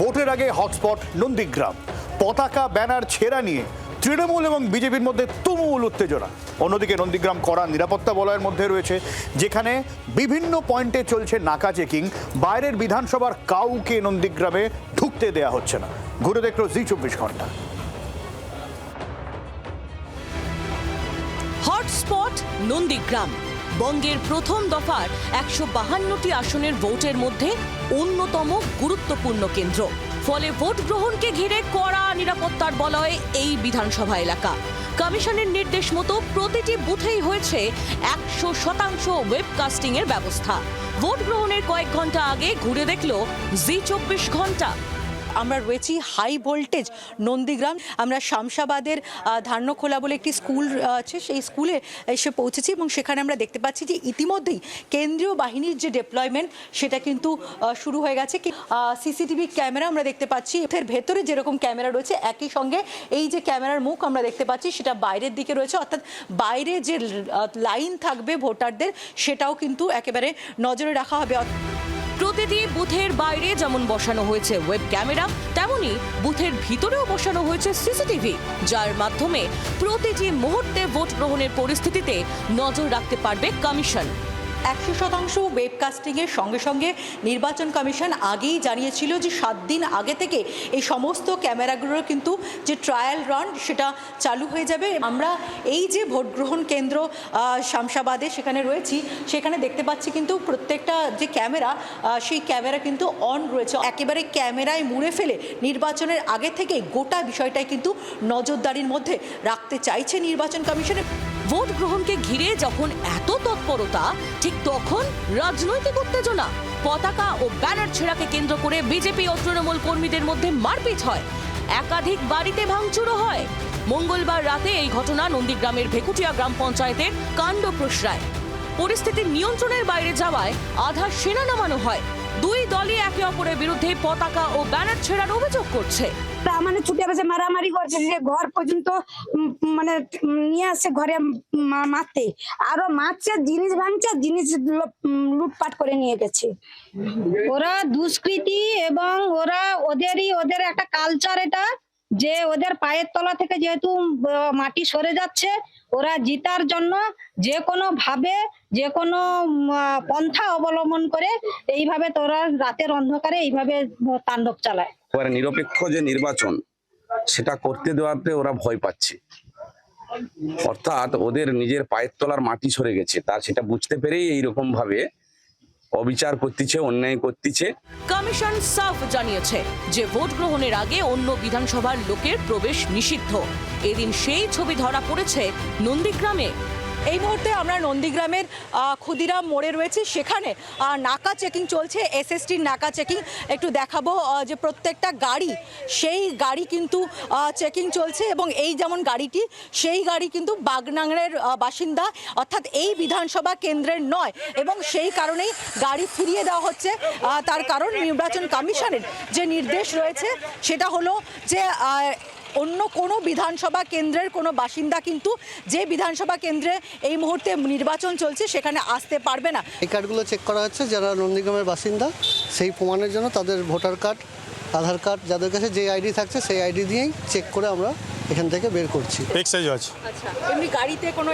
ভোটের আগে হটস্পট নন্দীগ্রাম। পতাকা ব্যানার ছেঁড়া নিয়ে তৃণমূল এবং বিজেপির মধ্যে তুমুল উত্তেজনা। অন্যদিকে নন্দীগ্রাম কড়া নিরাপত্তা বলয়ের মধ্যে রয়েছে, যেখানে বিভিন্ন পয়েন্টে চলছে নাকা চেকিং। বাইরের বিধানসভার কাউকে নন্দীগ্রামে ঢুকতে দেয়া হচ্ছে না। ঘুরে দেখল জি24 ঘন্টা। হটস্পট নন্দীগ্রাম বঙ্গের প্রথম দফার 152টি আসনের ভোটের মধ্যে অন্যতম গুরুত্বপূর্ণ কেন্দ্র। ফলে ভোট গ্রহণকে ঘিরে কড়া নিরাপত্তার বলয়ে এই বিধানসভা এলাকা। কমিশনের নির্দেশ মতো প্রতিটি বুথেই হয়েছে 100% ওয়েবকাস্টিং এর ব্যবস্থা। ভোট গ্রহণের কয়েক ঘন্টা আগে ঘুরে দেখল জি24 ঘন্টা। আমরা রয়েছি হাই ভোল্টেজ নন্দীগ্রাম। আমরা শামশাবাদের ধান্যখোলা বলে একটি স্কুল আছে, সেই স্কুলে এসে পৌঁছেছি এবং সেখানে আমরা দেখতে পাচ্ছি যে ইতিমধ্যেই কেন্দ্রীয় বাহিনীর যে ডেপ্লয়মেন্ট সেটা কিন্তু শুরু হয়ে গেছে। সিসিটিভি ক্যামেরা আমরা দেখতে পাচ্ছি, এর ভেতরে যেরকম ক্যামেরা রয়েছে একই সঙ্গে এই যে ক্যামেরার মুখ আমরা দেখতে পাচ্ছি সেটা বাইরের দিকে রয়েছে, অর্থাৎ বাইরে যে লাইন থাকবে ভোটারদের সেটাও কিন্তু একেবারে নজরে রাখা হবে। প্রতিটি বুথের বাইরে যেমন বসানো হয়েছে ওয়েব ক্যামেরা, তেমনি বুথের ভিতরেও বসানো হয়েছে সিসিটিভি, যার মাধ্যমে প্রতিটি মুহূর্তে ভোট গ্রহণের পরিস্থিতিতে নজর রাখতে পারবে কমিশন। 100% ওয়েবকাস্টিংয়ের সঙ্গে সঙ্গে নির্বাচন কমিশন আগেই জানিয়েছিল যে 7 দিন আগে থেকে এই সমস্ত ক্যামেরাগুলোর কিন্তু যে ট্রায়াল রান সেটা চালু হয়ে যাবে। আমরা এই যে ভোট গ্রহণ কেন্দ্র শামশাবাদে সেখানে রয়েছি, সেখানে দেখতে পাচ্ছি কিন্তু প্রত্যেকটা যে ক্যামেরা সেই ক্যামেরা কিন্তু অন রয়েছে। একেবারে ক্যামেরায় মুড়ে ফেলে নির্বাচনের আগে থেকে গোটা বিষয়টাই কিন্তু নজরদারির মধ্যে রাখতে চাইছে নির্বাচন কমিশনের। ভোট গ্রহণকে ঘিরে যখন এত তৎপরতা, ঠিক তখন রাজনৈতিক উত্তেজনা। পতাকা ও ব্যানার ছেঁড়াকে কেন্দ্র করে বিজেপি ও তৃণমূল কর্মীদের মধ্যে মারপিট হয়, একাধিক বাড়িতে ভাঙচুরও হয়। মঙ্গলবার রাতে এই ঘটনা নন্দীগ্রামের ভেকুটিয়া গ্রাম পঞ্চায়েতের কাণ্ডপ্রসরায়। পরিস্থিতি নিয়ন্ত্রণের বাইরে যাওয়ায় আধা সেনা নামানো হয়। দুই দলই একে অপরের বিরুদ্ধে পতাকা ও ব্যানার ছেঁড়ার অভিযোগ করছে। মানে ছুটে বসে মারামারি করছে, যে ঘর পর্যন্ত মানে নিয়ে আসছে ঘরে মারতে, আরো মারছে, জিনিস ভাঙছে, জিনিস লুটপাট করে নিয়ে গেছে। ওরা দুষ্কৃতী এবং ওদের একটা কালচার, এটা যে ওদের পায়ের তলা থেকে যেহেতু মাটি সরে যাচ্ছে, ওরা জিতার জন্য যে কোনো ভাবে যে কোনো পন্থা অবলম্বন করে এইভাবে তোরা রাতের অন্ধকারে এইভাবে তাণ্ডব চালায়। নিরপেক্ষ যে নির্বাচন সেটা করতে দেওয়াতে ওরা ভয় পাচ্ছে, অর্থাৎ ওদের নিজের পায়ের তলার মাটি সরে গেছে, তা সেটা বুঝতে পেরেই এইরকম ভাবে অবিচার করতেছে, অন্যায় করতেছে। কমিশন সাফ জানিয়েছে যে ভোট গ্রহণের আগে অন্য বিধানসভার লোকের প্রবেশ নিষিদ্ধ। এদিন সেই ছবি ধরা পড়েছে নন্দীগ্রামে। এই মুহূর্তে আমরা নন্দীগ্রামের ক্ষুদিরাম মোড়ে রয়েছি, সেখানে নাকা চেকিং চলছে, এসএসটির নাকা চেকিং। একটু দেখাবো যে প্রত্যেকটা গাড়ি, সেই গাড়ি কিন্তু চেকিং চলছে এবং এই যেমন গাড়িটি, সেই গাড়ি কিন্তু বাগনাংড়ের বাসিন্দা, অর্থাৎ এই বিধানসভা কেন্দ্রের নয়, এবং সেই কারণেই গাড়ি ফিরিয়ে দেওয়া হচ্ছে। তার কারণ নির্বাচন কমিশনের যে নির্দেশ রয়েছে সেটা হলো যে অন্য কোনো বিধানসভা কেন্দ্রের কোনো বাসিন্দা কিন্তু যে বিধানসভা কেন্দ্রে এই মুহূর্তে নির্বাচন চলছে সেখানে আসতে পারবে না। এই কার্ডগুলো চেক করা হচ্ছে, যারা নন্দীগ্রামের বাসিন্দা সেই প্রমাণের জন্য তাদের ভোটার কার্ড, আধার কার্ড, যাদের কাছে যে আইডি থাকছে সেই আইডি দিয়েই চেক করে আমরা এখান থেকে বের করছি। এক্সাইজ আছে। আচ্ছা, এমনি গাড়িতে কোনো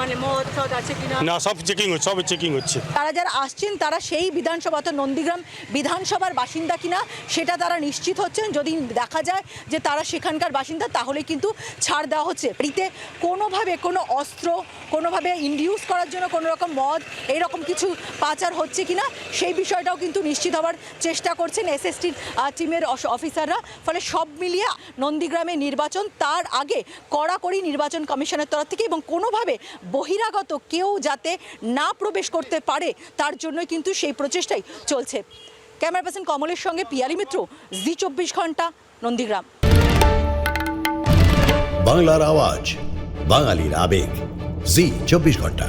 মানে মদ টদ আছে কিনা? না, সব চেকিং হচ্ছে। তারা যারা আসছেন তারা সেই বিধানসভা, অর্থাৎ নন্দীগ্রাম বিধানসভার বাসিন্দা কিনা সেটা তারা নিশ্চিত হচ্ছেন। যদি দেখা যায় যে তারা সেখানকার বাসিন্দা, তাহলে কিন্তু ছাড় দেওয়া হচ্ছে। এতে কোনোভাবে কোনো অস্ত্র, কোনোভাবে ইনডিউস করার জন্য কোনো রকম মদ এইরকম কিছু পাচার হচ্ছে কিনা সেই বিষয়টাও কিন্তু নিশ্চিত হওয়ার চেষ্টা করছেন এসএসটির টিমের অফিসাররা। ফলে সব মিলিয়ে নন্দীগ্রামে নির্বাচন, তার আগে কড়াকড়ি নির্বাচন কমিশনের তরফ থেকে, এবং কোনোভাবে বহিরাগত কেউ যাতে না প্রবেশ করতে পারে তার জন্য কিন্তু সেই প্রচেষ্টাই চলছে। ক্যামেরা পার্সন কমলের সঙ্গে পিয়ালি মিত্র, জি24 ঘন্টা, নন্দীগ্রাম। বাংলার আওয়াজ, বাঙালির আবেগ, জি24 ঘন্টা।